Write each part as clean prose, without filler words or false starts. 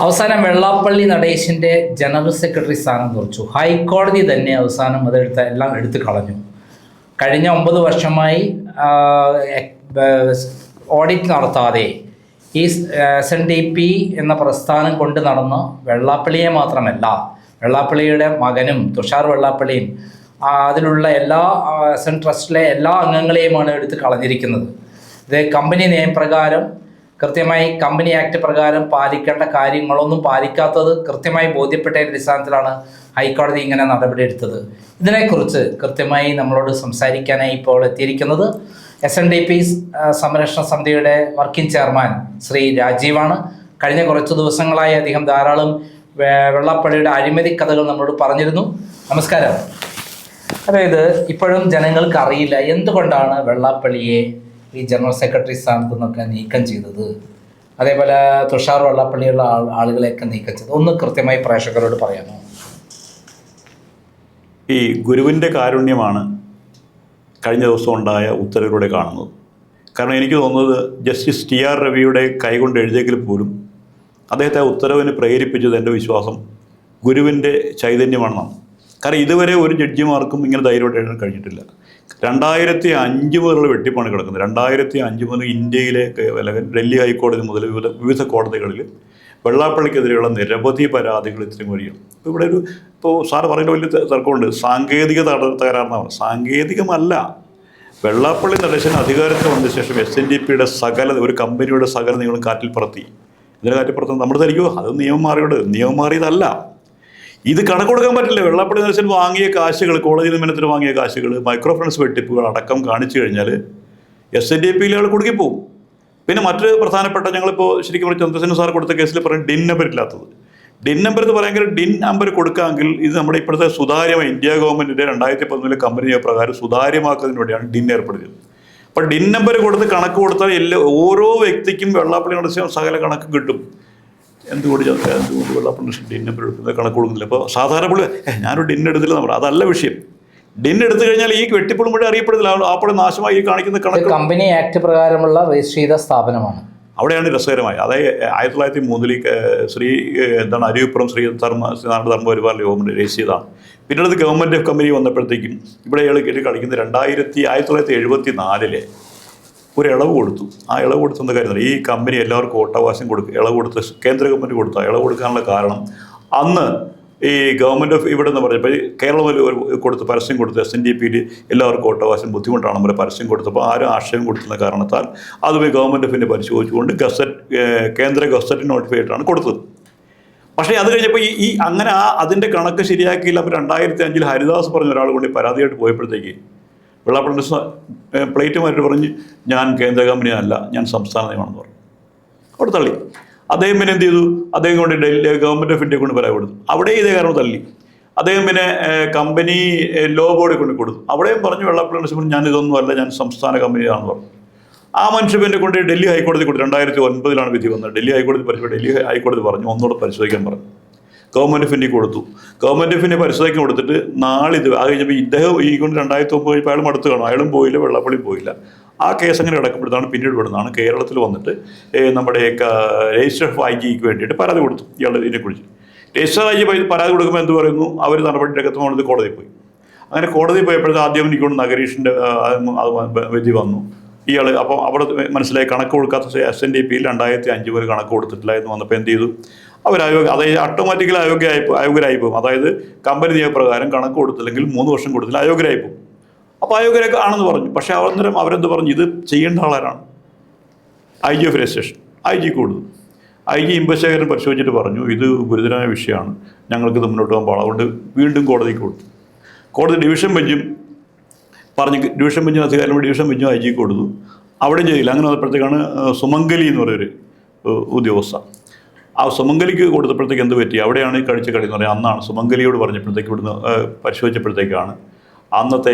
അവസാനം Vellappally നടേശൻ്റെ general secretary സ്ഥാനം കുറിച്ചു. ഹൈക്കോടതി തന്നെ അവസാനം എല്ലാം എടുത്തു കളഞ്ഞു. കഴിഞ്ഞ 9 വർഷമായി ഓഡിറ്റ് നടത്താതെ ഈ SNDP എന്ന പ്രസ്ഥാനം കൊണ്ട് നടന്ന വെള്ളാപ്പള്ളിയെ മാത്രമല്ല, വെള്ളാപ്പള്ളിയുടെ മകനും തുഷാർ വെള്ളാപ്പള്ളിയും അതിലുള്ള എല്ലാ ട്രസ്റ്റിലെ എല്ലാ അംഗങ്ങളെയുമാണ് എടുത്ത് കളഞ്ഞിരിക്കുന്നത്. ഇത് കമ്പനി നിയമപ്രകാരം കൃത്യമായി കമ്പനി ആക്ട് പ്രകാരം പാലിക്കേണ്ട കാര്യങ്ങളൊന്നും പാലിക്കാത്തത് കൃത്യമായി ബോധ്യപ്പെട്ടതിൻ്റെ അടിസ്ഥാനത്തിലാണ് ഹൈക്കോടതി ഇങ്ങനെ നടപടിയെടുത്തത്. ഇതിനെക്കുറിച്ച് കൃത്യമായി നമ്മളോട് സംസാരിക്കാനായി ഇപ്പോൾ എത്തിയിരിക്കുന്നത് SNDP സംരക്ഷണ സമിതിയുടെ വർക്കിംഗ് ചെയർമാൻ ശ്രീ രാജീവാണ്. കഴിഞ്ഞ കുറച്ച് ദിവസങ്ങളായി അദ്ദേഹം ധാരാളം വെള്ളാപ്പള്ളിയുടെ അഴിമതി കഥകൾ നമ്മളോട് പറഞ്ഞിരുന്നു. നമസ്കാരം. അതായത് ഇപ്പോഴും ജനങ്ങൾക്ക് അറിയില്ല എന്തുകൊണ്ടാണ് വെള്ളാപ്പള്ളിയെ ഈ ജനറൽ സെക്രട്ടറി സ്ഥാനത്ത് നിന്നൊക്കെ നീക്കം ചെയ്തത്, അതേപോലെ തുഷാർ വെള്ളാപ്പള്ളിയുള്ള ആളുകളെയൊക്കെ നീക്കം ചെയ്തത്. ഒന്ന് കൃത്യമായി പ്രേക്ഷകരോട് പറയാമോ? ഈ ഗുരുവിൻ്റെ കാരുണ്യമാണ് കഴിഞ്ഞ ദിവസം ഉണ്ടായ ഉത്തരവിലൂടെ കാണുന്നത്. കാരണം എനിക്ക് തോന്നുന്നത് ജസ്റ്റിസ് TR രവിയുടെ കൈകൊണ്ട് എഴുതിയെങ്കിൽ പോലും അദ്ദേഹത്തെ ആ ഉത്തരവിന് പ്രേരിപ്പിച്ചത് എൻ്റെ വിശ്വാസം ഗുരുവിൻ്റെ ചൈതന്യമാണെന്നാണ്. കാരണം ഇതുവരെ ഒരു ജഡ്ജിമാർക്കും ഇങ്ങനെ ധൈര്യമായിട്ട് എഴുതാൻ കഴിഞ്ഞിട്ടില്ല. 2005 മുതലുള്ള വെട്ടിപ്പാണ് കിടക്കുന്നത്. 2005 മുതൽ ഇന്ത്യയിലെ അല്ലെങ്കിൽ ഡൽഹി ഹൈക്കോടതി മുതൽ വിവിധ കോടതികളിൽ വെള്ളാപ്പള്ളിക്കെതിരെയുള്ള നിരവധി പരാതികൾ ഇത്രയും വരികയാണ്. ഇവിടെ ഇപ്പോൾ സാറ് പറയുന്ന വലിയ തർക്കമുണ്ട്. സാങ്കേതിക തകരാറിനാണ്. സാങ്കേതികമല്ല. വെള്ളാപ്പള്ളി നടേശൻ അധികാരത്തിൽ വന്ന ശേഷം SNDPയുടെ ഒരു കമ്പനിയുടെ സകല നിങ്ങളും കാറ്റിൽ പറത്തി. ഇതിനെ കാറ്റിൽ പറത്തുന്നത് നമ്മൾ ധരിക്കുമോ അത് നിയമം മാറിയതല്ല. ഇത് കണക്ക് കൊടുക്കാൻ പറ്റില്ല. വെള്ളാപ്പള്ളി നടേശൻ വാങ്ങിയ കാശുകൾ, കോളേജ് നിയമനത്തിന് വാങ്ങിയ കാശുകൾ, മൈക്രോ ഫിനാൻസ് വെട്ടിപ്പുകൾ അടക്കം കാണിച്ചു കഴിഞ്ഞാൽ SNDPയിലെ ആൾ കുടുങ്ങിപ്പോവും. പിന്നെ മറ്റൊരു പ്രധാനപ്പെട്ട ഞങ്ങളിപ്പോൾ ശരിക്കും പറഞ്ഞാൽ ചന്ദ്രസേന സാർ കൊടുത്ത കേസിൽ പറയും DIN നമ്പർ ഇല്ലാത്തത്. DIN നമ്പർ എന്ന് പറയാമെങ്കിൽ DIN നമ്പർ കൊടുക്കാമെങ്കിൽ ഇത് നമ്മുടെ ഇപ്പോഴത്തെ സുതാര്യമായ ഇന്ത്യ ഗവൺമെൻറ്റിൻ്റെ 2013 കമ്പനി പ്രകാരം സുതാര്യമാക്കുന്നതിന് വേണ്ടിയാണ് DIN ഏർപ്പെടുത്തിയത്. അപ്പോൾ DIN നമ്പർ കൊടുത്ത് കണക്ക് കൊടുത്താൽ ഓരോ വ്യക്തിക്കും വെള്ളാപ്പള്ളി നടത്തിയ സകല കണക്ക് കിട്ടും. എന്തുകൊണ്ട് വെള്ളാപ്പള്ളി DIN നമ്പർ എടുക്കുന്നത് കണക്ക് കൊടുക്കുന്നില്ല? അപ്പോൾ സാധാരണ പുള്ളി ഞാനൊരു DIN എടുത്തില്ല നമ്മൾ, അതല്ല വിഷയം. DIN എടുത്തു കഴിഞ്ഞാൽ ഈ വെട്ടിപ്പുളും കൂടെ അറിയപ്പെടുന്നില്ല. അപ്പോൾ നാശമായി കാണിക്കുന്ന കണക്ക് കമ്പനി ആക്ട് പ്രകാരമുള്ള രജിസ്റ്റർ ചെയ്ത സ്ഥാപനമാണ്. അവിടെയാണ് രസകരമായി. അതായത് 1903 അരിവിപ്പുറം ശ്രീനാരായണ ധർമ്മ പരിപാലന ഗവൺമെൻറ് രജിസ്റ്റർ ചെയ്തതാണ്. പിന്നീട് ഗവൺമെൻറ് ഓഫ് കമ്പനി വന്നപ്പോഴത്തേക്കും ഇവിടെ കളിക്കുന്നത് 1974 ഒരു ഇളവ് കൊടുത്തു. ആ ഇളവ് കൊടുത്തെന്ന കാര്യം ഈ കമ്പനി എല്ലാവർക്കും ഓട്ടവകാശം ഇളവ് കൊടുത്ത് കേന്ദ്ര ഗവൺമെൻറ് കൊടുത്ത ഇളവ് കൊടുക്കാനുള്ള കാരണം അന്ന് ഈ ഗവൺമെൻറ് ഓഫ് ഇവിടെ എന്ന് പറഞ്ഞപ്പോൾ കേരളത്തിൽ കൊടുത്ത് പരസ്യം കൊടുത്ത് SNDPയിൽ എല്ലാവർക്കും ഓട്ടവകാശം ബുദ്ധിമുട്ടാണ് നമ്മൾ പരസ്യം കൊടുത്തപ്പോൾ ആരും ആശയം കൊടുത്തുന്ന കാരണത്താൽ അതുപോയി ഗവൺമെൻറ് ഓഫിൻ്റെ പരിശോധിച്ചുകൊണ്ട് കേന്ദ്ര ഗസറ്റ് നോട്ടിഫൈ ആയിട്ടാണ് കൊടുത്തത്. പക്ഷേ അത് കഴിഞ്ഞപ്പോൾ അങ്ങനെ അതിൻ്റെ കണക്ക് ശരിയാക്കിയില്ല. അപ്പോൾ 2005 ഹരിദാസ് പറഞ്ഞ ഒരാൾ കൊണ്ട് പരാതിയായിട്ട് പോയപ്പോഴത്തേക്ക് വെള്ളാപ്പള്ളി പ്ലേറ്റുമായിട്ട് പറഞ്ഞ് ഞാൻ കേന്ദ്ര കമ്പനിയല്ല, ഞാൻ സംസ്ഥാന നിയമമാണെന്ന് പറഞ്ഞു. അവിടെ തള്ളി. അദ്ദേഹം പിന്നെ എന്ത് ചെയ്തു? അദ്ദേഹം കൊണ്ട് ഡൽഹി ഗവൺമെൻറ് ഓഫ് ഇന്ത്യയെ കൊണ്ട് പരാതി കൊടുത്തു. അവിടെ ഇതേ കാരണം തള്ളി. അദ്ദേഹം പിന്നെ കമ്പനി ലോ ബോർഡിൽ കൊണ്ട് കൊടുത്തു. അവിടെയും പറഞ്ഞു വെള്ളാപ്പള്ളി ഞാൻ ഇതൊന്നും അല്ല, ഞാൻ സംസ്ഥാന കമ്പനിയാണെന്ന് പറഞ്ഞു. ആ മനുഷ്യനെ കൊണ്ട് ഡൽഹി ഹൈക്കോടതി കൊടുത്തു. 2009 ഡൽഹി വന്നത്. ഡൽഹി ഹൈക്കോടതി പറഞ്ഞു ഒന്നുകൂടെ പരിശോധിക്കാൻ പറഞ്ഞു. ഗവൺമെൻറ് ഓഫ് ഇന്ത്യ കൊടുത്തു. ഗവൺമെൻറ് ഓഫ് ഇന്ത്യ പരിശോധിക്കാൻ കൊടുത്തിട്ട് അത് കഴിഞ്ഞപ്പോൾ ഇദ്ദേഹം കൊണ്ട് 2009 അയാൾ മടുത്ത് കാണും. അയാളും പോയില്ല, വെള്ളാപ്പള്ളി പോയില്ല. ആ കേസ് അങ്ങനെ അടക്കപ്പെടുന്നതാണ്. പിന്നീട് ഇവിടുന്നാണ് കേരളത്തിൽ വന്നിട്ട് നമ്മുടെ രജിസ്റ്റർ ഓഫ് IG വേണ്ടിയിട്ട് പരാതി കൊടുത്തു. ഇയാൾ ഇതിനെക്കുറിച്ച് രജിസ്റ്റർ IG പരാതി കൊടുക്കുമ്പോൾ എന്ത് പറയുന്നു? അവർ നടപടി രംഗത്ത് കോടതിയിൽ പോയി. അങ്ങനെ കോടതിയിൽ പോയപ്പോഴത്തെ ആദ്യം എനിക്കൊണ്ട് നഗരീഷിൻ്റെ വിധി വന്നു. ഇയാൾ അപ്പോൾ അവിടെ മനസ്സിലായി കണക്ക് കൊടുക്കാത്ത SNDPയിൽ 2005 വരെ കണക്ക് കൊടുത്തിട്ടില്ല എന്ന് വന്നപ്പോൾ എന്ത് ചെയ്തു? അതായത് ഓട്ടോമാറ്റിക്കലി അയോഗ്യരായി പോകും. അതായത് കമ്പനി നിയമപ്രകാരം കണക്ക് കൊടുത്തില്ലെങ്കിൽ 3 വർഷം കൊടുത്തില്ല അയോഗ്യരായി പോകും. അപ്പോൾ അയോഗ്യരൊക്കെ ആണെന്ന് പറഞ്ഞു. പക്ഷേ അന്നേരം അവരെന്ത് പറഞ്ഞു? ഇത് ചെയ്യേണ്ട ആളാരാണ്? IG of registration. IG കൊടുത്തു. IG ഇമ്പശേഖരൻ പരിശോധിച്ചിട്ട് പറഞ്ഞു ഇത് ഗുരുതരമായ വിഷയമാണ്, ഞങ്ങൾക്കിത് മുന്നോട്ട് പോകാൻ പാടില്ല. അതുകൊണ്ട് വീണ്ടും കോടതിക്ക് കൊടുത്തു. കോടതി ഡിവിഷൻ ബെഞ്ചും അധികാരം ഡിവിഷൻ ബെഞ്ചും IG കൊടുത്തു. അവിടെയും ചെയ്തില്ല. അങ്ങനെ വന്നപ്പോഴത്തേക്കാണ് സുമംഗലി എന്ന് പറയുന്നൊരു ഉദ്യോഗസ്ഥ. ആ സുമംഗലിക്ക് കൊടുത്തപ്പോഴത്തേക്ക് എന്ത് പറ്റി? അവിടെയാണ് ഈ കളി എന്ന് പറയുന്നത്. അന്നാണ് സുമംഗലിയോട് പറഞ്ഞപ്പോഴത്തേക്ക് ഇവിടുന്ന് പരിശോധിച്ചപ്പോഴത്തേക്കാണ് അന്നത്തെ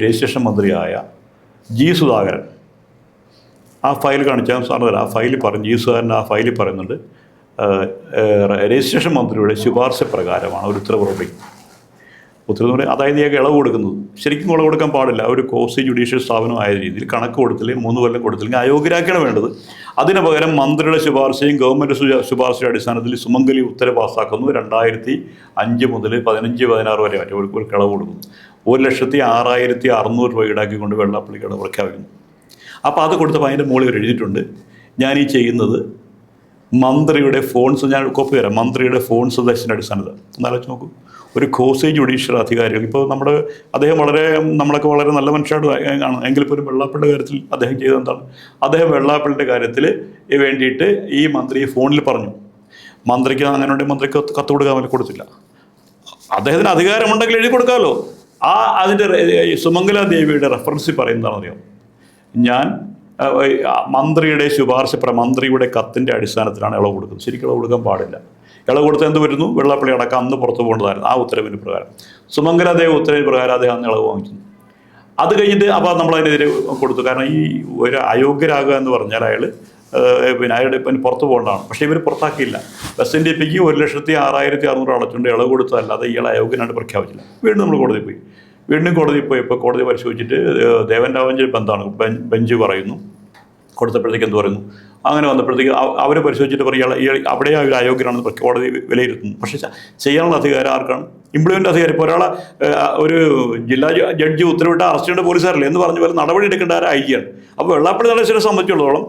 രജിസ്ട്രേഷൻ മന്ത്രിയായ G സുധാകരൻ ആ ഫയൽ കാണിച്ചാൽ സാറിന് ആ ഫയലിൽ പറഞ്ഞു. G സുധാകരൻ ആ ഫയലിൽ പറയുന്നുണ്ട് രജിസ്ട്രേഷൻ മന്ത്രിയുടെ ശുപാർശ പ്രകാരമാണ് ഒരു ഉത്തരവ് പുറപ്പെടുവിക്കുന്നത്. ഉത്തരവ് പറയും, അതായത് ഇയാൾക്ക് ഇളവ് കൊടുക്കുന്നത്. ശരിക്കും ഇളവ് കൊടുക്കാൻ പാടില്ല. ഒരു കോസി ജുഡീഷ്യൽ സ്ഥാപനമായ രീതിയിൽ കണക്ക് കൊടുത്തില്ലെങ്കിൽ 3 കൊല്ലം കൊടുത്തില്ലെങ്കിൽ അയോഗ്യരാക്കുകയാണ് വേണ്ടത്. അതിന് പകരം മന്ത്രിയുടെ ശുപാർശയും ഗവൺമെൻറ് ശുപാർശയുടെ അടിസ്ഥാനത്തിൽ സുമംഗലി ഉത്തരവ് പാസ്സാക്കുന്നു. 2005 മുതൽ 15-16 വരെ ഒരു ഇളവ് കൊടുക്കുന്നു. 1,06,600 രൂപ ഈടാക്കിക്കൊണ്ട് വെള്ളാപ്പള്ളിക്ക് ഇളവ് പ്രഖ്യാപിക്കുന്നു. അപ്പോൾ അത് കൊടുത്തപ്പോൾ അതിൻ്റെ മുകളിൽ എഴുതിയിട്ടുണ്ട്, ഞാൻ ഈ ചെയ്യുന്നത് മന്ത്രിയുടെ ഫോൺ, ഞാൻ കോപ്പി തരാം, മന്ത്രിയുടെ ഫോൺ സന്ദേശത്തിൻ്റെ അടിസ്ഥാനത്തിൽ. എന്നാലോചിച്ച് നോക്കൂ, ഒരു കോസി ജുഡീഷ്യൽ അധികാരികൾ, ഇപ്പോൾ അദ്ദേഹം നമ്മളൊക്കെ വളരെ നല്ല മനുഷ്യരായിട്ട് ആണ് എങ്കിൽ പോലും വെള്ളാപ്പള്ളിയുടെ കാര്യത്തിൽ അദ്ദേഹം ചെയ്തത് എന്താണ്? അദ്ദേഹം വെള്ളാപ്പള്ളിയുടെ കാര്യത്തിൽ വേണ്ടിയിട്ട് ഈ മന്ത്രിയെ ഫോണിൽ പറഞ്ഞു. മന്ത്രിക്ക് അങ്ങനെ മന്ത്രിക്ക് കത്ത് കൊടുക്കാൻ വേണ്ടി കൊടുത്തില്ല. അദ്ദേഹത്തിന് അധികാരമുണ്ടെങ്കിൽ എഴുതി കൊടുക്കാമല്ലോ. അതിൻ്റെ സുമംഗല ദേവിയുടെ റെഫറൻസിൽ പറയുന്നതാണെന്നറിയാം, ഞാൻ മന്ത്രിയുടെ ശുപാർശ മന്ത്രിയുടെ കത്തിൻ്റെ അടിസ്ഥാനത്തിലാണ് ഇളവ് കൊടുക്കുന്നത്. ശരിക്കും ഇളവ് കൊടുക്കാൻ പാടില്ല. ഇളവ് കൊടുത്ത് എന്ത് വരുന്നു? വെള്ളാപ്പള്ളി അടക്കം അന്ന് പുറത്തു പോകേണ്ടതായിരുന്നു. ആ ഉത്തരവിന് പ്രകാരം സുമംഗല ദേവ് ഉത്തരവിന് പ്രകാരം അദ്ദേഹം അന്ന് ഇളവ് വാങ്ങിക്കുന്നു. അത് കഴിഞ്ഞിട്ട് അപ്പോൾ നമ്മളതിനെതിരെ കൊടുത്തു. കാരണം ഈ ഒരു അയോഗ്യരാകുക എന്ന് പറഞ്ഞാൽ അയാളുടെ പുറത്തു പോകേണ്ടതാണ്. പക്ഷേ ഇവർ പുറത്താക്കിയില്ല. SNDPക്ക് 1,06,600 അടച്ചുകൊണ്ട് ഇളവ് കൊടുത്തതല്ലാതെ ഇയാൾ അയോഗ്യനായിട്ട് പ്രഖ്യാപിച്ചില്ല. വീണ്ടും നമ്മൾ കോടതിയിൽ പോയി. വീണ്ടും കോടതിയിൽ പോയപ്പോൾ കോടതി പരിശോധിച്ചിട്ട് ദേവൻ രാമഞ്ചൽ ബന്ധാണ് ബെഞ്ച് പറയുന്നു. കൊടുത്തപ്പോഴത്തേക്ക് എന്ത് പറയുന്നു? അങ്ങനെ വന്നപ്പോഴത്തേക്ക് അവർ പരിശോധിച്ചിട്ട് പറയും ഇയാൾ അവിടെ ഒരു അയോഗ്യനാണെന്ന് കോടതി വിലയിരുത്തുന്നു. പക്ഷേ ചെയ്യാനുള്ള അധികാരം ആർക്കാണ്? ഇംപ്ലിമെൻ്റ് അധികാരം. ഇപ്പോൾ ഒരു ജില്ലാ ജഡ്ജി ഉത്തരവിട്ട് അറസ്റ്റ് ചെയ്യേണ്ട പോലീസുകാരല്ലേ എന്ന് പറഞ്ഞ പോലെ നടപടി എടുക്കേണ്ട IG ആണ്. അപ്പോൾ വെള്ളാപ്പള്ളി നടേശനെ സംബന്ധിച്ചിടത്തോളം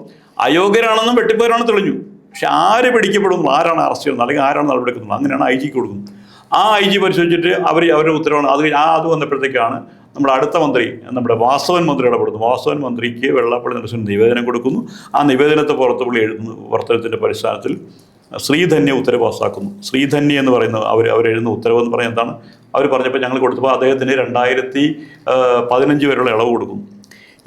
അയോഗ്യരാണെന്നും വെട്ടിപ്പോരാണെന്ന് തെളിഞ്ഞു. പക്ഷെ ആര് പിടിക്കപ്പെടുന്നു, ആരാണ് അറസ്റ്റ് ചെയ്യുന്നത്, അല്ലെങ്കിൽ ആരാണ് നടപടിയെടുക്കുന്നത്, അങ്ങനെയാണ് IG കൊടുക്കുന്നത്. ആ IG പരിശോധിച്ചിട്ട് അവരുടെ ഉത്തരവാണ്. അത് വന്നപ്പോഴത്തേക്കാണ് നമ്മുടെ അടുത്ത മന്ത്രി, നമ്മുടെ വാസവൻ മന്ത്രി ഇടപെടുന്നു. വാസവൻ മന്ത്രിക്ക് വെള്ളാപ്പള്ളി നടേശൻ നിവേദനം കൊടുക്കുന്നു. ആ നിവേദനത്തെ പുറത്തുപള്ളി പുറത്തെഴുത്തിൻ്റെ അടിസ്ഥാനത്തിൽ ശ്രീധന്യ ഉത്തരവ് പാസ്സാക്കുന്നു. ശ്രീധന്യ എന്ന് പറയുന്ന അവരെഴുതുന്ന ഉത്തരവ് എന്ന് പറയുന്നത് എന്താണ്? അവർ പറഞ്ഞപ്പോൾ ഞങ്ങൾ കൊടുത്തപ്പോൾ അദ്ദേഹത്തിന് 2015 വരെയുള്ള ഇളവ് കൊടുക്കുന്നു.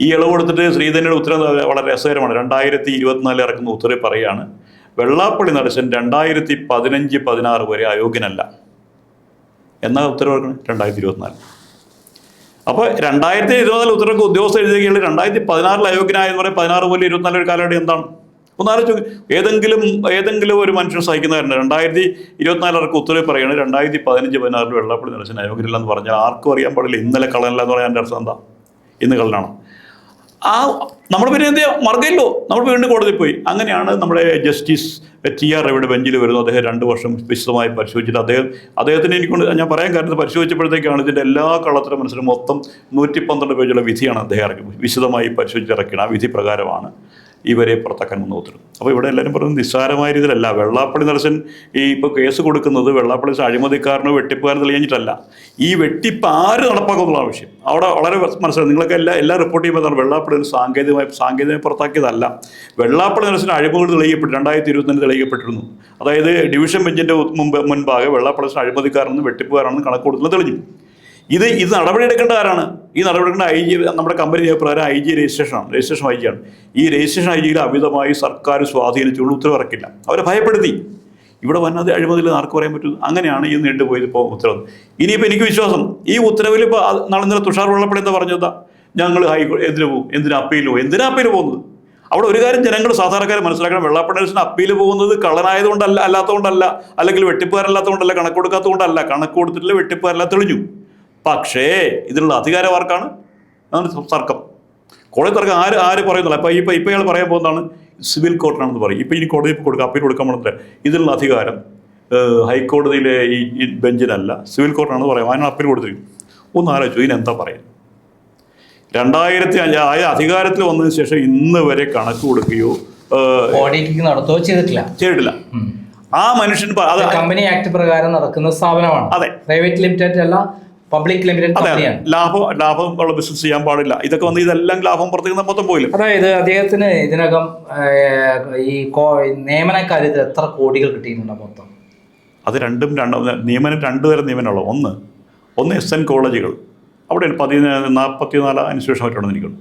ഈ ഇളവ് കൊടുത്തിട്ട് ശ്രീധന്യയുടെ ഉത്തരവ് വളരെ രസകരമാണ്. 2024 ഇറക്കുന്ന ഉത്തരവ് പറയുകയാണ്, വെള്ളാപ്പള്ളി നടേശൻ 2015-16 വരെ അയോഗ്യനല്ല എന്നാ ഉത്തരവ് ഇറക്കണം 2024. അപ്പോൾ 2024 ഉത്തരവ് ഉദ്യോഗസ്ഥ എഴുതുകയാണ് 2016 അയോഗ്യനായെന്ന് പറയും. 16 മുതൽ 24 ഒരു കാലയളവ് എന്താണ്? ഒന്നാലോചിച്ച് ഏതെങ്കിലും ഒരു മനുഷ്യൻ സഹിക്കുന്ന കാര്യം 2024 ഇറക്കുക ഉത്തരവ് പറയുകയാണ് 2015-16 വെള്ളാപ്പള്ളി നടേശൻ അയോഗ്യനില്ലെന്ന് പറഞ്ഞാൽ ആർക്കും അറിയാൻ പാടില്ല. ഇന്നലെ കള്ളനല്ല എന്ന് പറയാൻ എൻ്റെ അർത്ഥം എന്താ? ഇന്ന് കള്ളനാണ്. നമ്മൾ പിന്നെ എന്ത് ചെയ്യാം? മാർഗ്ഗമില്ലോ. നമ്മൾ വീണ്ടും കോടതിയിൽ പോയി. അങ്ങനെയാണ് നമ്മുടെ ജസ്റ്റിസ് TR റവിയുടെ ബെഞ്ചിൽ വരുന്നു. അദ്ദേഹം 2 വർഷം വിശദമായി പരിശോധിച്ചിട്ട് അദ്ദേഹത്തിന് എനിക്കൊണ്ട് ഞാൻ പറയാൻ കാരണം പരിശോധിച്ചപ്പോഴത്തേക്കാണ് ഇതിൻ്റെ എല്ലാ കള്ളത്തരം മനസ്സിലും മൊത്തം 112 പേജുള്ള വിധിയാണ് അദ്ദേഹം ഇറക്കി വിശദമായി പരിശോധിച്ചിറക്കിയത്. ആ വിധി പ്രകാരമാണ് ഇവരെ പുറത്താക്കാൻ വന്ന ഉത്തരവ്. അപ്പോൾ ഇവിടെ എല്ലാവരും പറയുന്നത് നിസ്സാരമായ രീതിയിലല്ല. വെള്ളാപ്പള്ളി നടേശൻ ഇപ്പോൾ കേസ് കൊടുക്കുന്നത് വെള്ളാപ്പള്ളി അഴിമതിക്കാരനോ വെട്ടിപ്പുകാരനോ തെളിയിച്ചിട്ടല്ല. ഈ വെട്ടിപ്പ് ആര് നടപ്പാക്കുന്നുള്ള ആവശ്യം അവിടെ വളരെ മനസ്സിലായി. നിങ്ങളൊക്കെ എല്ലാ റിപ്പോർട്ട് ചെയ്യുമ്പോൾ വെള്ളാപ്പള്ളി സാങ്കേതികമായി പുറത്താക്കിയതല്ല. വെള്ളാപ്പള്ളി നടേശൻ അഴിമതികൾ തെളിയിക്കപ്പെട്ടു 2022 തെളിയിക്കപ്പെട്ടിരുന്നു. അതായത് ഡിവിഷൻ ബെഞ്ചിൻ്റെ മുൻപാകെ വെള്ളാപ്പള്ളി അഴിമതിക്കാരനെന്ന് വെട്ടിപ്പുകാരാണെന്ന് കണക്ക് കൊടുക്കുന്നത് തെളിഞ്ഞു. ഇത് നടപടിയെടുക്കേണ്ട ആരാണ്? ഈ നടപടിയെടുക്കേണ്ട IG, നമ്മുടെ കമ്പനി പ്രകാരം IG രജിസ്ട്രേഷൻ IG ആണ്. ഈ രജിസ്ട്രേഷൻ IG അമിതമായി സർക്കാർ സ്വാധീനിച്ചുകൊണ്ട് ഉത്തരവിറക്കില്ല. അവരെ ഭയപ്പെടുത്തി. ഇവിടെ വന്നത് അഴിമതിയിൽ ആർക്ക് പറയാൻ പറ്റും? അങ്ങനെയാണ് ഈ നീണ്ടുപോയത് ഇപ്പോൾ ഉത്തരവ്. ഇനിയിപ്പോൾ എനിക്ക് വിശ്വാസം ഈ ഉത്തരവിൽ ഇപ്പോൾ നാളെ തുഷാർ വെള്ളാപ്പള്ളി എന്താ പറഞ്ഞതാ? ഞങ്ങൾ എന്തിനു പോകും? എന്തിനാ അപ്പീൽ പോകുന്നത്? അവിടെ ഒരു കാര്യം ജനങ്ങൾ സാധാരണക്കാരെ മനസ്സിലാക്കണം. വെള്ളാപ്പള്ളി നടേശൻ അപ്പീൽ പോകുന്നത് കള്ളനായതുകൊണ്ടല്ല, അല്ലാത്തതുകൊണ്ടല്ല, അല്ലെങ്കിൽ വെട്ടിപ്പുകാരല്ലാത്തതുകൊണ്ടല്ല, കണക്ക് കൊടുക്കാത്തതുകൊണ്ടല്ല. കണക്ക് കൊടുത്തിട്ടില്ല, വെട്ടിപ്പുകാരല്ല തെളിഞ്ഞു. പക്ഷേ ഇതിനുള്ള അധികാരം ആർക്കാണ്? അതാണ് തർക്കം. കോടതി തർക്കം ആര് പറയുന്നില്ല. അപ്പോൾ ഇപ്പോൾ ഇയാൾ പറയാൻ പോകുന്നതാണ് സിവിൽ കോർട്ടിനാണെന്ന് പറയും. ഇപ്പോൾ ഇനി കോടതി അപ്പീൽ കൊടുക്കാൻ പോകുന്നത് ഇതിനുള്ള അധികാരം ഹൈക്കോടതിയിലെ ഈ ബെഞ്ചിനല്ല, സിവിൽ കോർട്ടാണെന്ന് പറയാം. അതിനാണ് അപ്പീൽ കൊടുത്തിരിക്കും. ഒന്ന് ആലോചിച്ചു ഇതിനെന്താ പറയുന്നത്? 2005 അധികാരത്തിൽ വന്നതിന് ശേഷം ഇന്ന് വരെ കണക്ക് കൊടുക്കുകയോ ചെയ്തിട്ടില്ല. ആ മനുഷ്യൻ കമ്പനി ആക്ട് പ്രകാരം നടക്കുന്ന സ്ഥാപനമാണ്. അതെ, പ്രൈവറ്റ് ലിമിറ്റഡ് അല്ല, പബ്ലിക് ലിമിറ്റഡ് കമ്പനിയാണ്. ലാഭം ഉള്ള ബിസിനസ് ചെയ്യാൻ പാടില്ല. ഇതൊക്കെ വന്ന് ഇതെല്ലാം ലാഭം പുറത്തേക്ക് മൊത്തം പോയില്ല. അതായത് അദ്ദേഹത്തിന് ഇതിനകം ഈ നിയമന കാര്യത്തിൽ എത്ര കോടികൾ കിട്ടിയിട്ടുണ്ട് മൊത്തം? അത് നിയമനം 2 തരം നിയമനമുള്ളൂ. ഒന്ന് SN കോളേജുകൾ, അവിടെ 44 ഇൻസ്റ്റിറ്റ്യൂഷൻ ആയിട്ടാണ് എനിക്കുണ്ട്.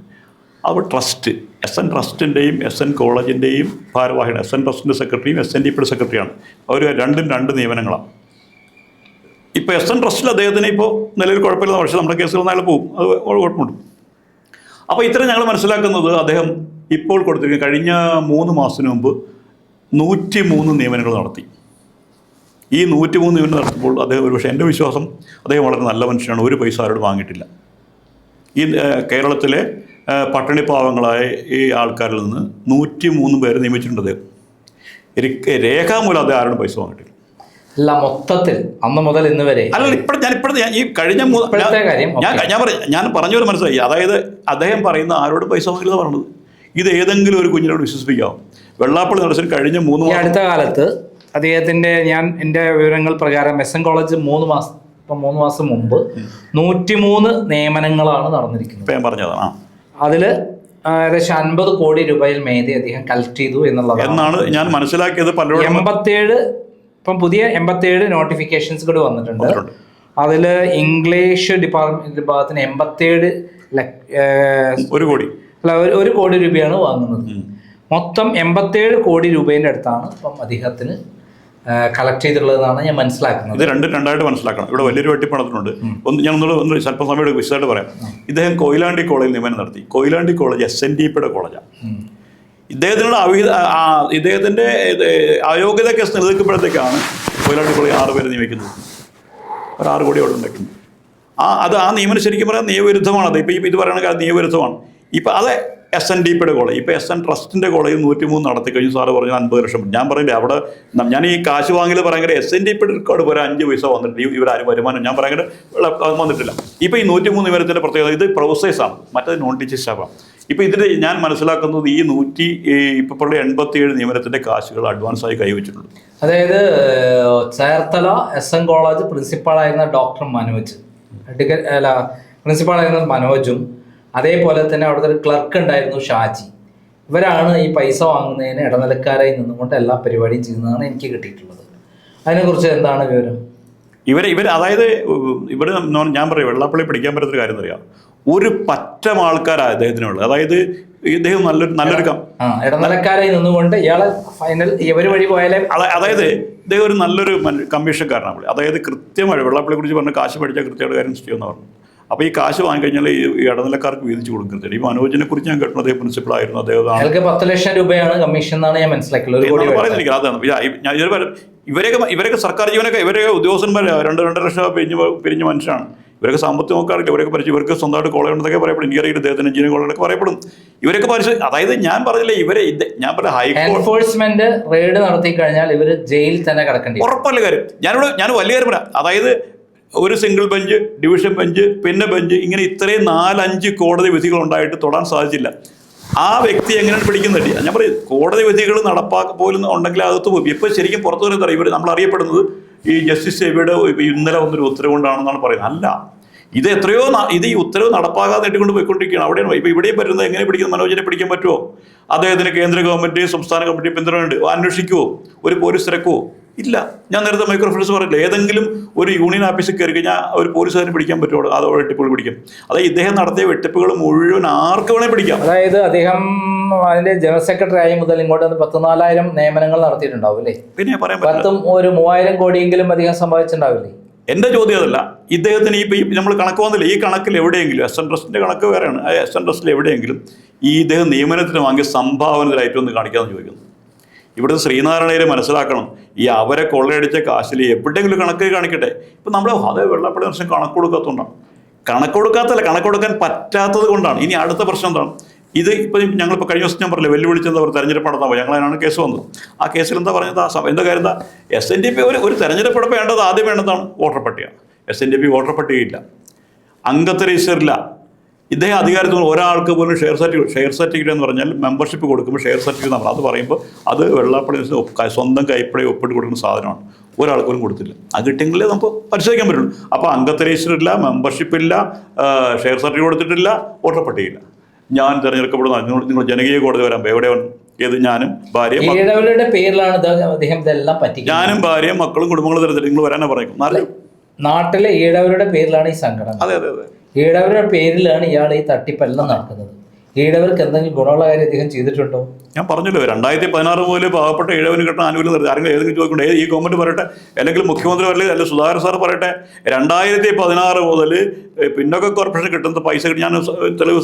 അവിടെ ട്രസ്റ്റ്, SN ട്രസ്റ്റിൻ്റെയും SN കോളേജിൻ്റെയും ഭാരവാഹിയാണ്. SN ട്രസ്റ്റിൻ്റെ സെക്രട്ടറിയും SNDPയുടെ സെക്രട്ടറിയാണ്. അവർ 2 നിയമനങ്ങളാണ്. ഇപ്പോൾ SN ട്രസ്റ്റിൽ അദ്ദേഹത്തിന് ഇപ്പോൾ നിലവിൽ കുഴപ്പമില്ല. പക്ഷേ നമ്മുടെ കേസുകൾ നാളെ പോകും, അത് കുഴപ്പമുണ്ട്. അപ്പോൾ ഇത്രയും ഞങ്ങൾ മനസ്സിലാക്കുന്നത് അദ്ദേഹം ഇപ്പോൾ കൊടുത്തിരിക്കുന്ന കഴിഞ്ഞ 3 മാസത്തിന് മുമ്പ് 103 നിയമനങ്ങൾ നടത്തി. ഈ 103 നിയമനം നടത്തുമ്പോൾ അദ്ദേഹം ഒരുപക്ഷെ എൻ്റെ വിശ്വാസം അദ്ദേഹം വളരെ നല്ല മനുഷ്യനാണ്, ഒരു പൈസ ആരോട് വാങ്ങിയിട്ടില്ല. ഈ കേരളത്തിലെ പട്ടിണിപ്പാവങ്ങളായ ഈ ആൾക്കാരിൽ നിന്ന് 103 പേരെ നിയമിച്ചിട്ടുണ്ട് അദ്ദേഹം. രേഖാമൂലം അദ്ദേഹം ആരോടും പൈസ വാങ്ങിയിട്ടില്ല. അല്ല, മൊത്തത്തിൽ അന്ന് മുതൽ ഇന്ന് വരെ അല്ല, ഇപ്പോഴത്തെ ഈ കഴിഞ്ഞ ഞാൻ പറഞ്ഞവർ മനസ്സിലായി. അതായത് അദ്ദേഹം പറയുന്ന ആരോട് പൈസ വാങ്ങില്ല പറഞ്ഞത്, ഇത് ഏതെങ്കിലും ഒരു കുഞ്ഞിനോട് വിശ്വസിപ്പിക്കാം. വെള്ളാപ്പള്ളി നടേശൻ കഴിഞ്ഞ 3 മാസം അടുത്ത കാലത്ത് അദ്ദേഹത്തിൻ്റെ എൻ്റെ വിവരങ്ങൾ പ്രകാരം SN കോളേജ് 3 മാസം മുമ്പ് 103 നിയമനങ്ങളാണ് നടന്നിരിക്കുന്നത്. ഇപ്പം ഞാൻ പറഞ്ഞതാണ്. അതിൽ ഏകദേശം 50 കോടി രൂപയിൽ മേതെ അദ്ദേഹം കളക്ട് ചെയ്തു എന്നാണ് ഞാൻ മനസ്സിലാക്കിയത്. പലരോടും 87 ഇപ്പം പുതിയ 87 നോട്ടിഫിക്കേഷൻസ് കൂടി വന്നിട്ടുണ്ട്. അതിൽ ഇംഗ്ലീഷ് വിഭാഗത്തിന് 87 1 കോടി രൂപയാണ് വാങ്ങുന്നത്. മൊത്തം 87 കോടി രൂപേൻ്റെ അടുത്താണ് ഇപ്പം അദ്ദേഹത്തിന് കളക്ട് ചെയ്തിട്ടുള്ളതെന്നാണ് ഞാൻ മനസ്സിലാക്കുന്നത്. ഇത് രണ്ടായിട്ട് മനസ്സിലാക്കണം. ഇവിടെ വലിയൊരു വെട്ടിപ്പണത്തിനുണ്ട്. ഞാൻ ഒന്ന് സ്വല്പം സമയം വിശദമായിട്ട് പറയാം. ഇദ്ദേഹം കൊയിലാണ്ടി കോളേജിൽ നിയമനം നടത്തി. കൊയിലാണ്ടി കോളേജ് SNDPയുടെ കോളേജാണ്. ഇദ്ദേഹത്തിൻ്റെ അയോഗ്യത കേസ് നിലനിൽക്കുമ്പോഴത്തേക്കാണ് കൊയിലാണ്ടി കോളേജ് 6 പേരെ നിയമിക്കുന്നത്. ഒരു 6 കോടി അവിടെ ഉണ്ടാക്കുന്നത്. ആ നിയമനം ശരിക്കും പറയാൻ നിയമവിരുദ്ധമാണ്. അത് ഇപ്പം ഇത് പറയുന്ന കാര്യം നിയമവിരുദ്ധമാണ്. ഇപ്പം അത് SNDPയുടെ കോളേജ്, ഇപ്പോൾ SN ട്രസ്റ്റിൻ്റെ കോളേജ് 103 നടത്തി കഴിഞ്ഞു. സാറ് പറഞ്ഞു 50 ലക്ഷം. ഞാൻ പറയില്ല, അവിടെ ഞാൻ ഈ കാശ് വാങ്ങിയത് പറയാൻ SNDPയുടെ റെക്കോർഡ് പോലെ 5 പൈസ വന്നിട്ട് ഇവരാരും വരുമാനം ഞാൻ പറയാൻ വന്നിട്ടില്ല. ഇപ്പോൾ ഈ 103 നിയമനത്തിൻ്റെ പ്രത്യേകത ഇത് പ്രൊഫസേഴ്സാണ്, മറ്റേത് നോൺ ടീച്ചേഴ്സ് സ്റ്റാഫാണ്. ഇപ്പോൾ ഇതിൽ ഞാൻ മനസ്സിലാക്കുന്നത് ഈ 87 നിയമനത്തിൻ്റെ കാശുകൾ അഡ്വാൻസായി കൈവച്ചിട്ടുണ്ട്. അതായത് ചേർത്തല SN കോളേജ് പ്രിൻസിപ്പാളായിരുന്ന ഡോക്ടർ മനോജ്, പ്രിൻസിപ്പാളായിരുന്ന മനോജും അതേപോലെ തന്നെ അവിടുത്തെ ഒരു ക്ലർക്ക് ഉണ്ടായിരുന്നു ഷാജി. ഇവരാണ് ഈ പൈസ വാങ്ങുന്നതിന് ഇടനിലക്കാരായി നിന്നുകൊണ്ട് എല്ലാ പരിപാടിയും ചെയ്യുന്നതാണ് എനിക്ക് കിട്ടിയിട്ടുള്ളത്. അതിനെക്കുറിച്ച് എന്താണ് വിവരം? അതായത് ഇവിടെ ഞാൻ പറയും, വെള്ളാപ്പള്ളി പഠിക്കാൻ പറ്റുന്ന കാര്യം അറിയാം. ഒരു പറ്റം ആൾക്കാരാണ് അദ്ദേഹത്തിനുള്ളത്. അതായത് ഇദ്ദേഹം നല്ലൊരു ഇടനിലക്കാരായി നിന്നുകൊണ്ട് ഇയാളെ ഫൈനൽ ഇവർ വഴി പോയാലേ, അതായത് ഇദ്ദേഹം ഒരു നല്ലൊരു കമ്മീഷൻകാരനാണ്. അതായത് കൃത്യമായി വെള്ളാപ്പള്ളിയെ കുറിച്ച് പറഞ്ഞ കാശ് പഠിച്ചാൽ കൃത്യമായിട്ട് കാര്യം ചെയ്യുമെന്ന് പറഞ്ഞു. അപ്പോൾ ഈ കാശ് വാങ്ങിക്കഴിഞ്ഞാൽ ഈ ഇടനിലക്കാർക്ക് വീതിച്ചു കൊടുക്കുന്നത്. ഈ മനോജിനെ കുറിച്ച് ഞാൻ കേട്ടത് അദ്ദേഹം പ്രിൻസിപ്പളായിരുന്നു. അദ്ദേഹം 10 ലക്ഷം രൂപയാണ് കമ്മീഷൻ എന്നാണ് ഞാൻ മനസ്സിലാക്കിയത്. പറയുന്നില്ല, അതാണ് ഇവരൊക്കെ സർക്കാർ ജീവനൊക്കെ ഇവരൊക്കെ ഉദ്യോഗസ്ഥന്മാർ 2-2.5 ലക്ഷം പിരിഞ്ഞ മനുഷ്യരാണ്. ഇവരൊക്കെ സാമ്പത്തികം നോക്കാറില്ല. ഇവരൊക്കെ പരിചയം, ഇവർക്ക് സ്വന്തമായിട്ട് കോളേജ് ഉണ്ടെന്നൊക്കെ പറയപ്പെടും. എനിക്കറിയില്ല, ഇദ്ദേഹത്തിന് എഞ്ചിനീയറിംഗ് കോളേജൊക്കെ പറയപ്പെടും. ഇവരൊക്കെ അതായത് ഞാൻ പറഞ്ഞില്ലേ, ഞാൻ പറഞ്ഞ എൻഫോഴ്സ്മെന്റ് റെയ്ഡ് നടത്തി കഴിഞ്ഞാൽ ഇവർ ജയിലിൽ തന്നെ കിടക്കേണ്ടി ഉറപ്പല്ല കാര്യം. ഞാൻ വലിയ കാര്യം പറയാം. അതായത് ഒരു സിംഗിൾ ബെഞ്ച്, ഡിവിഷൻ ബെഞ്ച്, പിന്നെ ബെഞ്ച്, ഇങ്ങനെ ഇത്രയും 4-5 കോടതി വിധികൾ ഉണ്ടായിട്ട് തൊടാൻ സാധിച്ചില്ല. ആ വ്യക്തി എങ്ങനെയാണ് പിടിക്കുന്നത്? ഞാൻ പറയും, കോടതി വിധികൾ പോലും ഉണ്ടെങ്കിൽ അകത്ത് പോയി. ഇപ്പോൾ ശരിക്കും പുറത്തു വരുന്നത് ഇവർ നമ്മൾ അറിയപ്പെടുന്നത് ഈ ജസ്റ്റിസ് എബിയുടെ ഇന്നലെ വന്നൊരു ഉത്തരവ് കൊണ്ടാണെന്നാണ് പറയുന്നത്. അല്ല, ഇത് ഈ ഉത്തരവ് നടപ്പാകാതെ നേട്ടിക്കൊണ്ട് പോയിക്കൊണ്ടിരിക്കുകയാണ്. അവിടെയാണ് ഇപ്പോൾ ഇവിടെയും പറ്റുന്നത്. എങ്ങനെ പിടിക്കുന്നത്? മനോജിനെ പിടിക്കാൻ പറ്റുമോ? അദ്ദേഹത്തിന് കേന്ദ്ര ഗവൺമെൻറ്, സംസ്ഥാന കമ്മിറ്റി പിന്തുണയുണ്ട്. അന്വേഷിക്കുമോ? ഒരു പോലീസ് തിരക്കുമോ? ഇല്ല. ഞാൻ നേരത്തെ മൈക്രോഫിൽസ് പറഞ്ഞില്ല, ഏതെങ്കിലും ഒരു യൂണിയൻ ഓഫീസിൽ കയറി കഴിഞ്ഞാൽ ഒരു പോലീസുകാരന് പിടിക്കാൻ പറ്റുമോ? അതോ വെട്ടിപ്പുകൾ പിടിക്കും. അതായത് ഇദ്ദേഹം നടത്തിയ വെട്ടിപ്പുകൾ മുഴുവൻ ആർക്ക് വേണേൽ പിടിക്കാം. അതായത് അദ്ദേഹം അതിന്റെ ജനറൽ സെക്രട്ടറി ആയ മുതൽ ഇങ്ങോട്ട് 14,000 നിയമനങ്ങൾ നടത്തിയിട്ടുണ്ടാവും അല്ലേ? പിന്നെ പറയാൻ പറ്റും, ഒരു 3,000 കോടിയെങ്കിലും അധികം സംഭവിച്ചിട്ടുണ്ടാവില്ലേ? എൻ്റെ ചോദ്യം അതല്ല. ഇദ്ദേഹത്തിന് ഈ നമ്മൾ കണക്ക് വന്നില്ല. ഈ കണക്കിൽ എവിടെയെങ്കിലും SN ട്രസ്റ്റിൻ്റെ കണക്ക് വേറെയാണ്. SN ട്രസ്റ്റിൽ എവിടെയെങ്കിലും ഈ ഇദ്ദേഹം നിയമനത്തിന് വാങ്ങിയ സംഭാവനയിലായിട്ടൊന്ന് കാണിക്കാമെന്ന് ചോദിക്കുന്നു. ഇവിടുത്തെ ശ്രീനാരായണയെ മനസ്സിലാക്കണം. ഈ അവരെ കൊള്ളയടിച്ച കാശിൽ എവിടെയെങ്കിലും കണക്ക് കാണിക്കട്ടെ. ഇപ്പം നമ്മൾ അതേ വെള്ളാപ്പള്ളി നടേശൻ കണക്ക് കൊടുക്കാത്തതുകൊണ്ടാണ്. കണക്ക് കൊടുക്കാൻ പറ്റാത്തത് കൊണ്ടാണ്. ഇനി അടുത്ത പ്രശ്നം എന്താണ്? ഇത് ഇപ്പം ഞങ്ങളിപ്പോൾ കഴിഞ്ഞ ദിവസം ഞാൻ പറഞ്ഞില്ല, വെല്ലുവിളിച്ചെന്താ പറയുക, തെരഞ്ഞെടുപ്പ് നടത്താൻ പോയി. ഞങ്ങളതിനാണ് കേസ് വന്നത്. ആ കേസിൽ എന്താ പറഞ്ഞത്? എന്താ കാര്യം? എന്താ SNDP ഒരു തെരഞ്ഞെടുപ്പ് വേണ്ടത് ആദ്യം വേണ്ടതാണ് വോട്ടർ പട്ടിക. SNDP വോട്ടർ പട്ടികയില്ല, അംഗത്വ രജിസ്റ്ററില്ല. ഇദ്ദേഹം അധികാരത്തിൽ ഒരാൾക്ക് പോലും ഷെയർ സർട്ടിഫിക്കറ്റ് എന്ന് പറഞ്ഞാൽ മെമ്പർഷിപ്പ് കൊടുക്കുമ്പോൾ ഷെയർ സർട്ടിഫിക്കറ്റ് നമ്മൾ അത് പറയുമ്പോൾ അത് വെള്ളാപ്പള്ളി സ്വന്തം കൈപ്പടയെ ഒപ്പിട്ട് കൊടുക്കുന്ന സാധനമാണ്. ഒരാൾക്ക് പോലും കൊടുത്തില്ല. അത് കിട്ടിയെങ്കിലേ നമുക്ക് പരിശോധിക്കാൻ പറ്റുള്ളൂ. അപ്പോൾ അംഗത്വ രജിസ്റ്റർ ഇല്ല, മെമ്പർഷിപ്പ് ഇല്ല, ഷെയർ സർട്ടിഫിക്കറ്റ് കൊടുത്തിട്ടില്ല, വോട്ടർ പട്ടികയില്ല. ഞാൻ തിരഞ്ഞെടുക്കപ്പെടുന്ന നിങ്ങൾ ജനകീയ കോടതി വരാൻ എവിടെയാണ്? ഏത്? ഞാനും ഭാര്യയും മക്കളും കുടുംബങ്ങളും തരത്തില്ല. നിങ്ങൾ വരാനാ പറയും. നാട്ടിലെ ഈഴവരുടെ പേരിലാണ് ഈ സംഘടന. അതെ അതെ അതെ. ഈഴവരുടെ പേരിലാണ് ഇയാൾ ഈ തട്ടിപ്പെല്ലാം നടക്കുന്നത്. ഈഴവർക്ക് എന്തെങ്കിലും ഗുണമുള്ള കാര്യം അദ്ദേഹം ചെയ്തിട്ടുണ്ടോ? ഞാൻ പറഞ്ഞല്ലോ, 2016 മുതൽ പാവപ്പെട്ട ഈഴവന് കിട്ടുന്ന ആനുകൂല്യം നിർത്തി. ആരെങ്കിലും ഏതെങ്കിലും ചോദിക്കണ്ടേ? ഈ ഗവൺമെൻറ് പറയട്ടെ, അല്ലെങ്കിൽ മുഖ്യമന്ത്രി പറയല്ലേ, അല്ലെങ്കിൽ സുധാകരൻ സാർ പറയട്ടെ. 2016 മുതൽ പിന്നോക്ക കോർപ്പറേഷൻ കിട്ടുന്ന പൈസ ഞാൻ തെളിവ്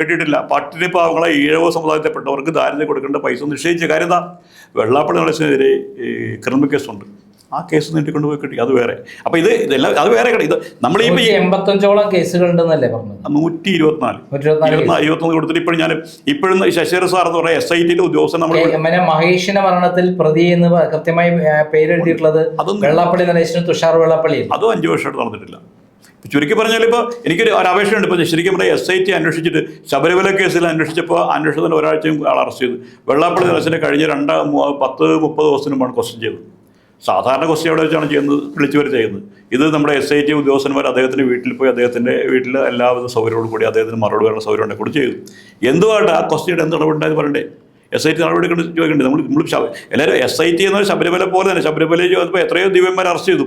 കിട്ടിയിട്ടില്ല. പട്ടിണി പാവങ്ങളെ ഈഴവ സമുദായത്തിൽപ്പെട്ടവർക്ക് ദാരിദ്ര്യം കൊടുക്കേണ്ട പൈസ നിശ്ചയിച്ച കാര്യം എന്താ? വെള്ളാപ്പള്ളി നടേശനെതിരെ ക്രിമിനൽ കേസുണ്ട്. ആ കേസ് നീട്ടിക്കൊണ്ട് പോയി കിട്ടി, അത് വേറെ. അപ്പോൾ ഇതെല്ലാം അത് വേറെ ഇത് നമ്മൾ ഈ 85ഓളം കേസുകൾ ഉണ്ടെന്നല്ലേ പറഞ്ഞത്? 121 കൊടുത്തിട്ട് ഇപ്പോഴും ശശിധരൻ സാർ എന്ന് പറയുന്ന SIT ഉദ്യോഗസ്ഥൻ നമ്മൾ മഹേഷിന്റെ മരണത്തിൽ പ്രതി എന്ന് കൃത്യമായി പേരെഴുതിയിട്ടുള്ളത് വെള്ളാപ്പള്ളി നടേശനും തുഷാർ വെള്ളാപ്പള്ളിയും. അതും 5 വർഷമായിട്ട് നടന്നിട്ടില്ല. ചുരുക്കി പറഞ്ഞാൽ ഇപ്പോൾ എനിക്കൊരു അപേക്ഷയുണ്ട്. ഇപ്പോൾ ശരിക്കും പറഞ്ഞാൽ SIT അന്വേഷിച്ചിട്ട് ശബരിമല കേസിൽ അന്വേഷിച്ചപ്പോൾ അന്വേഷണത്തിന് ഒരാഴ്ചയും ആൾ അറസ്റ്റ് ചെയ്തു. വെള്ളാപ്പള്ളി നടേശനെ കഴിഞ്ഞ 10-30 ദിവസത്തിന് മുമ്പാണ് ക്വസ്റ്റ്യൻ ചെയ്തത്. സാധാരണ ക്വസ്റ്റ്യൻ എവിടെ വെച്ചാണ് ചെയ്യുന്നത്, വിളിച്ചു വരെ ചെയ്യുന്നത്. ഇത് നമ്മുടെ SIT ഉദ്യോഗസ്ഥന്മാർ അദ്ദേഹത്തിൻ്റെ വീട്ടിൽ പോയി അദ്ദേഹത്തിൻ്റെ വീട്ടിൽ എല്ലാവിധ സൗകര്യത്തോടു കൂടി അദ്ദേഹത്തിന് മറുപടി വരാനുള്ള സൗകര്യം ഉണ്ടെങ്കിൽ കൂടി ചെയ്തു. എന്തുമായിട്ട് ആ ക്വസ്റ്റ്യൻ എന്ത് നടപടി ഉണ്ടായെന്ന് പറയണ്ടേ? SIT നടപടി ചോദിക്കണ്ടേ? നമ്മൾ എല്ലാവരും SIT എന്നാൽ ശബരിമല പോലെ തന്നെ ശബരിമലയിൽ ചോദിച്ചപ്പോൾ എത്രയോ ദിവ്യന്മാരെ അറസ്റ്റ് ചെയ്തു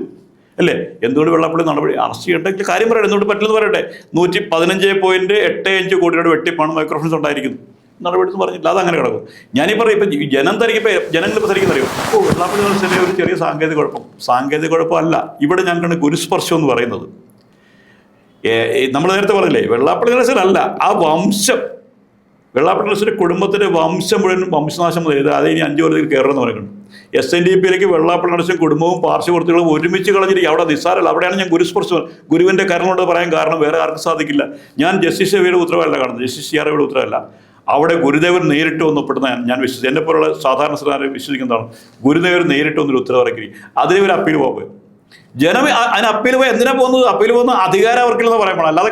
അല്ലേ? എന്തുകൊണ്ട് വെള്ളാപ്പള്ളി നടപടി അറസ്റ്റ് ചെയ്യണ്ടെങ്കിൽ കാര്യം പറയട്ടെ, എന്തുകൊണ്ട് പറ്റില്ലെന്ന് പറയട്ടെ. 115.85 കോടിയുടെ വെട്ടിപ്പാണ് മൈക്രോഫിനാൻസ് ഉണ്ടായിരിക്കുന്നത്. നടപടി എന്ന് പറഞ്ഞില്ല, അതങ്ങനെ കിടക്കും. ഞാനീ പറയും ഇപ്പം ജനങ്ങളിപ്പോൾ ധരിക്കുന്ന അറിയും വെള്ളാപ്പള്ളി നടേശൻ്റെ ഒരു ചെറിയ സാങ്കേതിക കുഴപ്പമല്ല. ഇവിടെ ഞങ്ങൾക്കാണ് ഗുരുസ്പർശം എന്ന് പറയുന്നത്. നമ്മൾ നേരത്തെ പറഞ്ഞില്ലേ, വെള്ളാപ്പള്ളി നടേശനല്ല, ആ വംശം, വെള്ളാപ്പള്ളി നടേശൻ്റെ കുടുംബത്തിൻ്റെ വംശം മുഴുവൻ വംശനാശം മുതൽ അത് ഇനി 5 കൊല്ലത്തിൽ കയറണമെന്ന് പറയുന്നുണ്ട്. SNDP വെള്ളാപ്പള്ളി നടേശൻ കുടുംബവും പാർശ്വവർത്തികളും ഒരുമിച്ച് കളഞ്ഞിട്ട് അവിടെ നിസ്സാരമല്ല. അവിടെയാണ് ഞാൻ ഗുരുസ്പർശം ഗുരുവിൻ്റെ കരുണയോട് പറയാൻ കാരണം വേറെ ആർക്കും സാധിക്കില്ല. ഞാൻ ജസ്റ്റിസ് രവിയുടെ ഉത്തരവല്ല കാണുന്നത്, ജസ്റ്റിസ് CR രവിയുടെ ഉത്തരവല്ല. അവിടെ ഗുരുദേവൻ നേരിട്ട് ഒന്നപ്പെടുന്ന ഞാൻ വിശ്വസിച്ചു. എന്നെ പോലുള്ള സാധാരണ സാധാരണ വിശ്വസിക്കുന്നതാണ് ഗുരുദേവൻ നേരിട്ട് ഒന്നൊരു ഉത്തരവ് ഇറക്കി. അതിന് ഒരു അപ്പീൽ പോകുക. ജനം അതിന് അപ്പീൽ പോയി എന്തിനാ പോകുന്നത്? അപ്പീൽ പോകുന്ന അധികാരം അവർക്കില്ലെന്ന് പറയാൻ പാടില്ല. അല്ലാതെ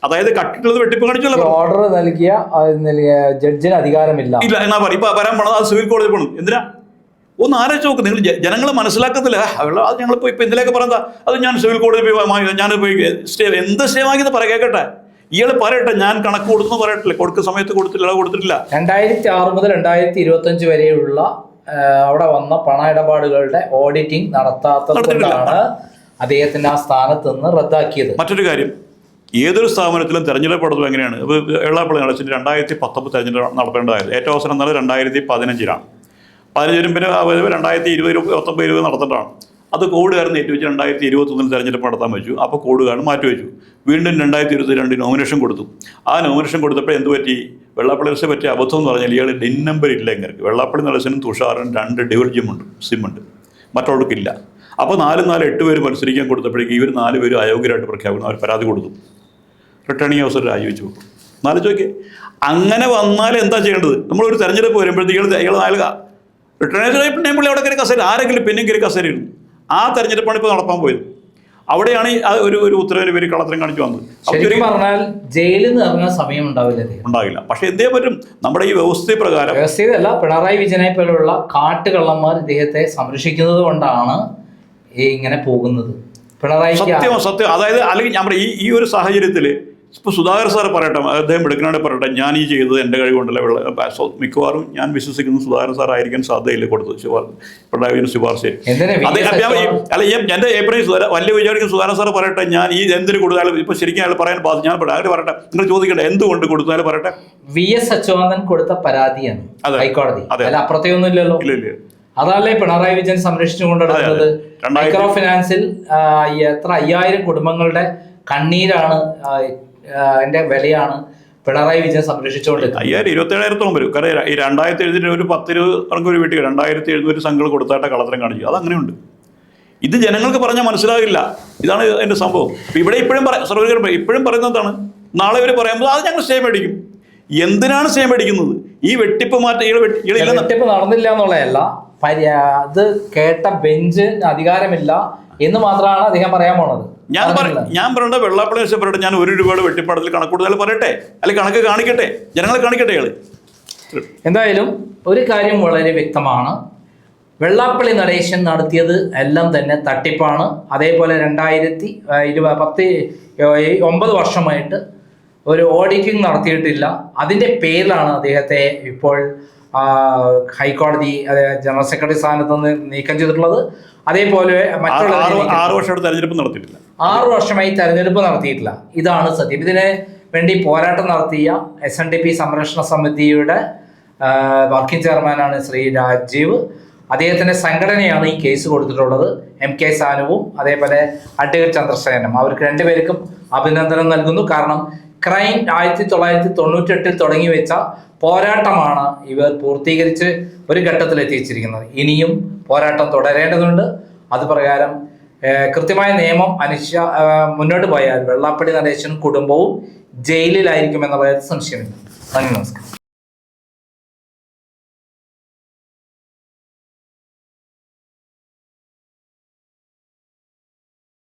അതായത് കട്ടിട്ടുള്ളത് വെട്ടിപ്പ് കാണിച്ചല്ലോ. ഓർഡർ നൽകിയ ജഡ്ജിന് അധികാരമില്ല ഇല്ല എന്നാ പറയും. ഇപ്പൊ വരാൻ പോണത് അത് സിവിൽ കോടതി പോകണം. എന്തിനാ? ഒന്ന് ആലോചിച്ച് നോക്ക്. നിങ്ങൾ ജനങ്ങൾ മനസ്സിലാക്കത്തില്ല. അത് ഞങ്ങളിപ്പോൾ ഇപ്പം ഇതിലേക്ക് പറയുന്നത് അത് ഞാൻ സിവിൽ കോടതി ഞാൻ പോയി എന്ത് സ്റ്റേ വാങ്ങിയെന്ന് പറയാം, കേൾക്കട്ടെ. ഇയാൾ പറയട്ടെ, ഞാൻ കണക്ക് കൊടുത്തെന്ന് പറയട്ടില്ല. കൊടുക്കുന്ന സമയത്ത് കൊടുത്തിട്ടില്ല. 2006 മുതൽ 2025 വരെയുള്ള അവിടെ വന്ന പണ ഇടപാടുകളുടെ ഓഡിറ്റിംഗ് നടത്താത്തതുകൊണ്ടാണ് അദ്ദേഹത്തിന്റെ ആ സ്ഥാനത്ത് നിന്ന് റദ്ദാക്കിയത്. മറ്റൊരു കാര്യം, ഏതൊരു സ്ഥാപനത്തിലും തെരഞ്ഞെടുപ്പ് നടത്തുന്നത് എങ്ങനെയാണ്? ഇപ്പോൾ വെള്ളാപ്പള്ളി നടേശന് 2019 തെരഞ്ഞെടുപ്പ് നടത്തേണ്ടതായത് ഏറ്റവും അവസരം എന്നാൽ 2015 പിന്നെ 2020-2019 നടത്തേണ്ടതാണ്. അത് കോഡുകാരൻ ഏറ്റുവെച്ച് 2021 തെരഞ്ഞെടുപ്പ് നടത്താൻ വെച്ചു. അപ്പോൾ കോഡുകാരൻ മാറ്റിവെച്ചു. വീണ്ടും 2022 നോമിനേഷൻ കൊടുത്തു. ആ നോമിനേഷൻ കൊടുത്തപ്പോൾ എന്ത് പറ്റി? വെള്ളാപ്പള്ളി നടേശനെ പറ്റിയ അബദ്ധം എന്ന് പറഞ്ഞാൽ ഇയാൾ DIN നമ്പർ ഇല്ല. എങ്ങനെ വെള്ളാപ്പള്ളി നടേശനും തുഷാറിനും 2 ഡ്യുവൽ സിമ്മുണ്ട്, മറ്റുള്ളവർക്കില്ല. അപ്പോൾ 4-8 പേര് മത്സരിക്കാൻ കൊടുത്തപ്പോഴേക്ക് ഇവർ 4 പേരും അയോഗ്യരായിട്ട് പ്രഖ്യാപിക്കുന്നു. അവർ പരാതി കൊടുത്തു. റിട്ടേണിംഗ് ഓഫീസർ രാജിവെച്ചു കൊടുക്കും. ആലോചിച്ച് അങ്ങനെ വന്നാൽ എന്താ ചെയ്യേണ്ടത്? നമ്മളൊരു തെരഞ്ഞെടുപ്പ് വരുമ്പോഴത്തേക്ക് ഇയാൾ റിട്ടേണിംഗ് പിന്നെ പുള്ളി അവിടെ കയറി കസേര ആരെങ്കിലും പിന്നെയും കയറി കസേരയിരുന്നു. ആ തെരഞ്ഞെടുപ്പാണ് ഇപ്പോൾ നടത്താൻ പോയത്. അവിടെയാണ് ഒരു ഉത്തരവിൽ ഇവർ കള്ളത്തരം കാണിച്ചു വന്നത്. പറഞ്ഞാൽ ജയിലിൽ നിന്ന് ഇറങ്ങാൻ സമയം ഉണ്ടാവില്ല. പക്ഷെ എന്തേ പറ്റും? നമ്മുടെ ഈ വ്യവസ്ഥയല്ല, പിണറായി വിജയനെ പോലുള്ള കാട്ടുകള്ളന്മാർ ഇദ്ദേഹത്തെ സംരക്ഷിക്കുന്നത് കൊണ്ടാണ് ഇങ്ങനെ പോകുന്നത്. പിണറായി സത്യം. അതായത് അല്ലെങ്കിൽ ഞാൻ പറയാം, ഈ ഒരു സാഹചര്യത്തിൽ ഇപ്പോൾ സുധാകർ സാർ പറയട്ടെ, അദ്ദേഹം എടുക്കണേ പറയട്ടെ, ഞാൻ ഈ ചെയ്തത് എൻ്റെ കഴിവുണ്ടല്ല. മിക്കവാറും ഞാൻ വിശ്വസിക്കുന്നു സുധാകരൻ സാർ ആയിരിക്കാൻ സാധ്യതയില്ല കൊടുത്തത് പിണറായി വിജയൻ ശുപാർശ. അല്ല എൻ്റെ ഏപ്രിൽ വലിയ വിചാരിക്കും സുധാകരൻ സാർ പറയട്ടെ, ഞാൻ ഈ എന്തിന് കൊടുത്താലും ഇപ്പോൾ ശരിക്കും അയാൾ പറയാൻ ബാധിച്ചു. ഞാൻ അങ്ങനെ പറയട്ടെ, നിങ്ങൾ ചോദിക്കട്ടെ എന്തുകൊണ്ട് കൊടുത്താലും പറയട്ടെ. VS അച്യുതാനന്ദൻ കൊടുത്ത പരാതിയാണ് ഹൈക്കോടതി, അല്ല അപ്പുറത്തെയൊന്നും ഇല്ലല്ലോ. അതല്ലേ പിണറായി വിജയൻ സംരക്ഷിച്ചുകൊണ്ടിരുന്നത്. മൈക്രോ ഫിനാൻസിൽ 5000 കുടുംബങ്ങളുടെ കണ്ണീരാണ്, അതിന്റെ വിലയാണ് പിണറായി വിജയൻ സംരക്ഷിച്ചുകൊണ്ടിരിക്കുന്നത്. 27,000 വരും. കാരണം 2007 ഒരു 10-20 ഒരു വീട്ടിൽ 2700 സംഘങ്ങൾ കൊടുത്തായിട്ട് കളത്തരം കാണിച്ചു. അതങ്ങനെയുണ്ട്. ഇത് ജനങ്ങൾക്ക് പറഞ്ഞാൽ മനസ്സിലാകില്ല. ഇതാണ് എൻ്റെ സംഭവം. ഇവിടെ ഇപ്പോഴും പറയുന്നത് എന്താണ്? നാളെ ഇവർ പറയുമ്പോൾ അത് ഞങ്ങൾ സ്റ്റേ മേടിക്കും. എന്തിനാണ് സ്റ്റേ മേടിക്കുന്നത്? ഈ വെട്ടിപ്പ് വെട്ടിപ്പ് നടന്നില്ല എന്നുള്ളതല്ല, അത് കേട്ട ബെഞ്ചിന് അധികാരമില്ല എന്ന് മാത്രമാണ് അദ്ദേഹം പറയാൻ പോണത്. ഞാൻ പറയേണ്ട വെള്ളാപ്പള്ളി പറയട്ടെ, ഞാൻ 1 രൂപയുടെ വെട്ടിപ്പാടത്തിൽ കണക്ക് കൊടുത്താൽ പറയട്ടെ, അല്ലെങ്കിൽ കണക്ക് കാണിക്കട്ടെ, ജനങ്ങളെ കാണിക്കട്ടെ. അയാൾ എന്തായാലും ഒരു കാര്യം വളരെ വ്യക്തമാണ്, വെള്ളാപ്പള്ളി നടേശൻ നടത്തിയത് എല്ലാം തന്നെ തട്ടിപ്പാണ്. അതേപോലെ 2019 വർഷമായിട്ട് ഒരു ഓഡിറ്റിംഗ് നടത്തിയിട്ടില്ല. അതിൻ്റെ പേരിലാണ് അദ്ദേഹത്തെ ഇപ്പോൾ ഹൈക്കോടതി ജനറൽ സെക്രട്ടറി സ്ഥാനത്ത് നിന്ന് നീക്കം ചെയ്തിട്ടുള്ളത്. അതേപോലെ മറ്റുള്ള 6 വർഷമായിട്ട് തെരഞ്ഞെടുപ്പ് നടത്തിയിട്ടില്ല. 6 വർഷമായി തെരഞ്ഞെടുപ്പ് നടത്തിയിട്ടില്ല. ഇതാണ് സത്യം. ഇതിന് വേണ്ടി പോരാട്ടം നടത്തിയ SNDP സംരക്ഷണ സമിതിയുടെ വർക്കിംഗ് ചെയർമാനാണ് ശ്രീ രാജീവ്. അദ്ദേഹത്തിൻ്റെ സംഘടനയാണ് ഈ കേസ് കൊടുത്തിട്ടുള്ളത്. MK സാനുവും അതേപോലെ അഡ്വക്കേറ്റ് ചന്ദ്രസേനും. അവർക്ക് 2 പേർക്കും അഭിനന്ദനം നൽകുന്നു. കാരണം ക്രൈം 1998 തുടങ്ങി വെച്ച പോരാട്ടമാണ് ഇവർ പൂർത്തീകരിച്ച് ഒരു ഘട്ടത്തിൽ എത്തിച്ചിരിക്കുന്നത്. ഇനിയും പോരാട്ടം തുടരേണ്ടതുണ്ട്. അത് പ്രകാരം കൃത്യമായ നിയമം മുന്നോട്ട് പോയാൽ വെള്ളാപ്പള്ളി നടേശനും കുടുംബവും ജയിലിലായിരിക്കും എന്നുള്ള സംശയമില്ല. നന്ദി, നമസ്കാരം.